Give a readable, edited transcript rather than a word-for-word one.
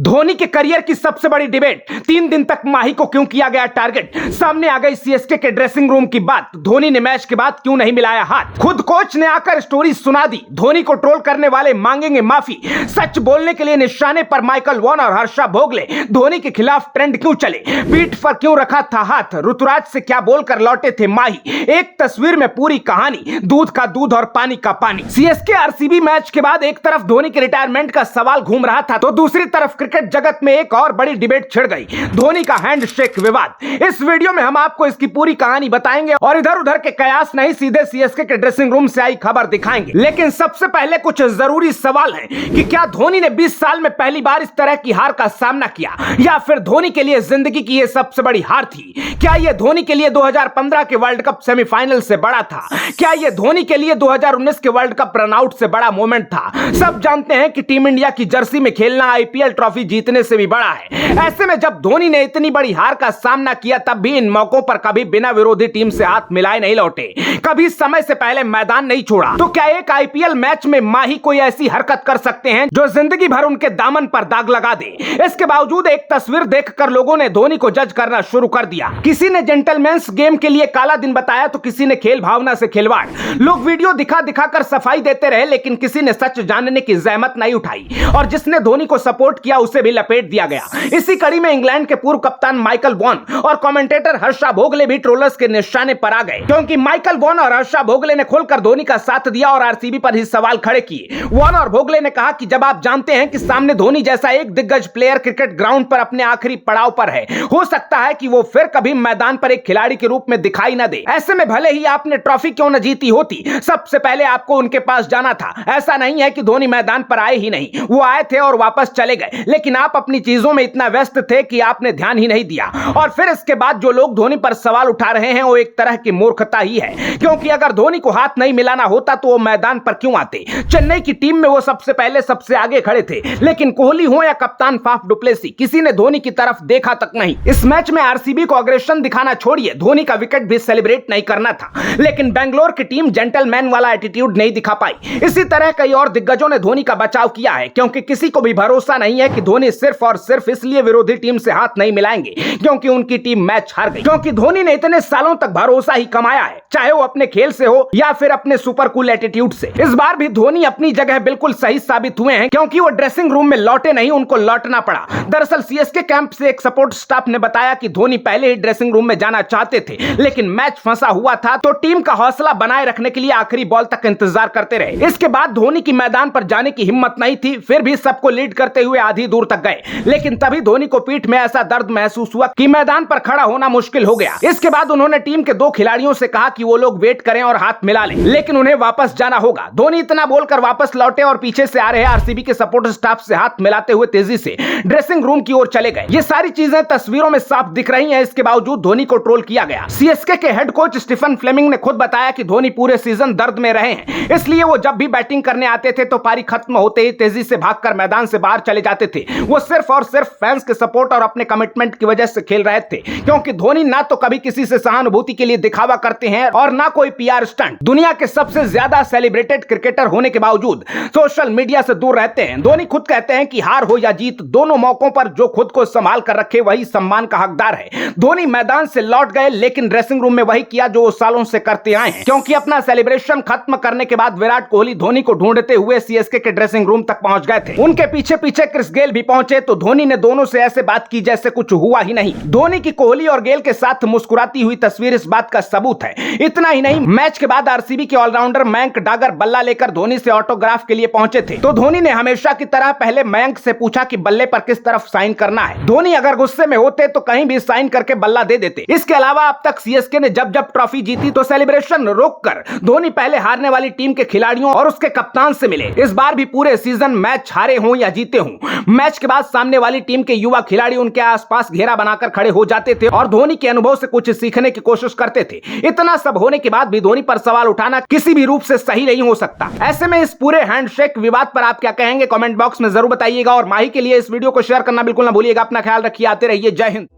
धोनी के करियर की सबसे बड़ी डिबेट, 3 दिन तक माही को क्यों किया गया टारगेट। सामने आ गई सीएसके के ड्रेसिंग रूम की बात, धोनी ने मैच के बाद क्यों नहीं मिलाया हाथ। खुद कोच ने आकर स्टोरी सुना दी, धोनी को ट्रोल करने वाले मांगेंगे माफी। सच बोलने के लिए निशाने पर माइकल वॉन और हर्षा भोगले, धोनी के खिलाफ ट्रेंड क्यों चले, पीठ पर क्यों रखा था हाथ, ऋतुराज से क्या बोलकर लौटे थे माही। एक तस्वीर में पूरी कहानी, दूध का दूध और पानी का पानी। सीएसके आरसीबी मैच के बाद एक तरफ धोनी के रिटायरमेंट का सवाल घूम रहा था, तो दूसरी तरफ क्रिकेट जगत में एक और बड़ी डिबेट छिड़ गई, धोनी का हैंडशेक विवाद। इस वीडियो में हम आपको इसकी पूरी कहानी बताएंगे और इधर उधर के कयास नहीं, सीधे सीएसके के ड्रेसिंग रूम से आई खबर दिखाएंगे। लेकिन सबसे पहले कुछ जरूरी सवाल हैं कि क्या धोनी ने 20 साल में पहली बार इस तरह की हार का सामना किया, या फिर धोनी के लिए जिंदगी की यह सबसे बड़ी हार थी। क्या यह धोनी के लिए 2015 के वर्ल्ड कप सेमीफाइनल से बड़ा था, क्या यह धोनी के लिए 2019 के वर्ल्ड कप रनआउट से बड़ा मोमेंट था। सब जानते हैं कि टीम इंडिया की जर्सी में खेलना आईपीएल ट्रॉफी जीतने से भी बड़ा है। ऐसे में जब धोनी ने इतनी बड़ी हार का सामना किया, तब भी इन मौकों पर कभी बिना विरोधी टीम से हाथ मिलाए नहीं लौटे, कभी समय से पहले मैदान नहीं छोड़ा। तो क्या एक आईपीएल मैच में माही कोई ऐसी हरकत कर सकते हैं जो जिंदगी भर उनके दामन पर दाग लगा दे। इसके बावजूद एक तस्वीर देखकर लोगों ने धोनी को जज करना शुरू कर दिया। किसी ने जेंटलमैन्स गेम के लिए काला दिन बताया, तो किसी ने खेल भावना से खिलवाड़। लोग वीडियो दिखा दिखाकर सफाई देते रहे, लेकिन किसी ने सच जानने की जहमत नहीं उठाई, और जिसने धोनी को सपोर्ट किया उसे भी लपेट दिया गया। इसी कड़ी में इंग्लैंड के पूर्व कप्तान माइकल वॉन और कमेंटेटर हर्षा भोगले भी ट्रोलर्स के निशाने पर आ गए, क्योंकि माइकल वॉन और हर्षा भोगले ने खोलकर धोनी का साथ दिया और आरसीबी पर ही सवाल खड़े किए। वॉन और भोगले ने कहा कि जब आप जानते हैं कि सामने धोनी जैसा एक दिग्गज प्लेयर क्रिकेट ग्राउंड पर अपने आखिरी पड़ाव पर है, हो सकता है कि वो फिर कभी मैदान पर एक खिलाड़ी के रूप में दिखाई न दे। ऐसे में भले ही आपने ट्रॉफी क्यों न जीती होती, सबसे पहले आपको उनके पास जाना था। ऐसा नहीं है कि धोनी मैदान पर आए ही नहीं, वो आए थे और वापस चले गए, लेकिन आप अपनी चीजों में इतना व्यस्त थे कि आपने ध्यान ही नहीं दिया। और फिर इसके बाद जो लोग धोनी पर सवाल उठा रहे हैं, वो एक तरह की मूर्खता ही है, क्योंकि अगर धोनी को हाथ नहीं मिलाना होता तो वो मैदान पर क्यों आते। चेन्नई की टीम में वो सबसे पहले सबसे आगे खड़े थे, लेकिन कोहली हो या कप्तान फाफ डुप्लेसी, किसी ने धोनी की तरफ देखा तक नहीं। इस मैच में आरसीबी को अग्रेशन दिखाना छोड़िए, धोनी का विकेट भी सेलिब्रेट नहीं करना था, लेकिन बेंगलोर की टीम जेंटलमैन वाला एटीट्यूड नहीं दिखा पाई। इसी तरह कई और दिग्गजों ने धोनी का बचाव किया है, क्योंकि किसी को भी भरोसा नहीं है कि धोनी सिर्फ और सिर्फ इसलिए विरोधी टीम से हाथ नहीं मिलाएंगे क्योंकि उनकी टीम मैच हार गई। क्योंकि धोनी ने इतने सालों तक भरोसा ही कमाया है, चाहे वो अपने खेल से हो या फिर अपने सुपर कूल एटीट्यूड से। इस बार भी धोनी अपनी जगह बिल्कुल सही साबित हुए हैं, क्योंकि वो ड्रेसिंग रूम में लौटे नहीं, उनको लौटना पड़ा। दरअसल सीएसके कैंप से एक सपोर्ट स्टाफ ने बताया कि धोनी पहले ही ड्रेसिंग रूम में जाना चाहते थे, लेकिन मैच फंसा हुआ था, तो टीम का हौसला बनाए रखने के लिए आखिरी बॉल तक इंतजार करते रहे। इसके बाद धोनी की मैदान पर जाने की हिम्मत नहीं थी, फिर भी सबको लीड करते हुए आधी दूर तक गए, लेकिन तभी धोनी को पीठ में ऐसा दर्द महसूस हुआ कि मैदान पर खड़ा होना मुश्किल हो गया। इसके बाद उन्होंने टीम के 2 खिलाड़ियों से कहा कि वो लोग वेट करें और हाथ मिला लें, लेकिन उन्हें वापस जाना होगा। धोनी इतना बोलकर वापस लौटे और पीछे से आ रहे आरसीबी के सपोर्ट स्टाफ से हाथ मिलाते हुए तेजी से ड्रेसिंग रूम की ओर चले गए। ये सारी चीजें तस्वीरों में साफ दिख रही हैं। इसके बावजूद धोनी को ट्रोल किया गया। सीएसके के हेड कोच स्टीफन फ्लेमिंग ने खुद बताया कि धोनी पूरे सीजन दर्द में रहे हैं, इसलिए वो जब भी बैटिंग करने आते थे तो पारी खत्म होते ही तेजी से भागकर मैदान से बाहर चले जाते थे। वो सिर्फ और सिर्फ फैंस के सपोर्ट और अपने कमिटमेंट की वजह से खेल रहे थे, क्योंकि धोनी ना तो कभी किसी से सहानुभूति के लिए दिखावा करते हैं और ना कोई पीआर स्टंट। दुनिया के सबसे ज्यादा सेलिब्रेटेड क्रिकेटर होने के बावजूद सोशल मीडिया से दूर रहते हैं। धोनी खुद कहते हैं कि हार हो या जीत, दोनों मौकों पर जो खुद को संभाल कर रखे वही सम्मान का हकदार है। धोनी मैदान से लौट गए, लेकिन ड्रेसिंग रूम में वही किया जो वो सालों से करते आए हैं, क्योंकि अपना सेलिब्रेशन खत्म करने के बाद विराट कोहली धोनी को ढूंढते हुए सीएसके के ड्रेसिंग रूम तक पहुंच गए थे। उनके पीछे पीछे क्रिस गेल भी पहुंचे, तो धोनी ने दोनों से ऐसे बात की जैसे कुछ हुआ ही नहीं। धोनी की कोहली और गेल के साथ मुस्कुराती हुई तस्वीर इस बात का सबूत है। इतना ही नहीं, मैच के बाद आरसीबी के ऑलराउंडर मयंक डागर बल्ला लेकर धोनी से ऑटोग्राफ के लिए पहुंचे थे, तो धोनी ने हमेशा की तरह पहले मयंक से पूछा कि बल्ले पर किस तरफ साइन करना है। धोनी अगर गुस्से में होते तो कहीं भी साइन करके बल्ला दे देते। इसके अलावा अब तक सीएसके ने जब जब ट्रॉफी जीती तो सेलिब्रेशन रोककर धोनी पहले हारने वाली टीम के खिलाड़ियों और उसके कप्तान से मिले। इस बार भी पूरे सीजन मैच हारे हों या जीते हों, मैच के बाद सामने वाली टीम के युवा खिलाड़ी उनके आसपास घेरा बनाकर खड़े हो जाते थे और धोनी के अनुभव से कुछ सीखने की कोशिश करते थे। इतना सब होने के बाद भी धोनी पर सवाल उठाना किसी भी रूप से सही नहीं हो सकता। ऐसे में इस पूरे हैंडशेक विवाद पर आप क्या कहेंगे, कमेंट बॉक्स में जरूर बताइएगा। और माही के लिए इस वीडियो को शेयर करना बिल्कुल ना भूलिएगा। अपना ख्याल रखिए, आते रहिए। जय हिंद।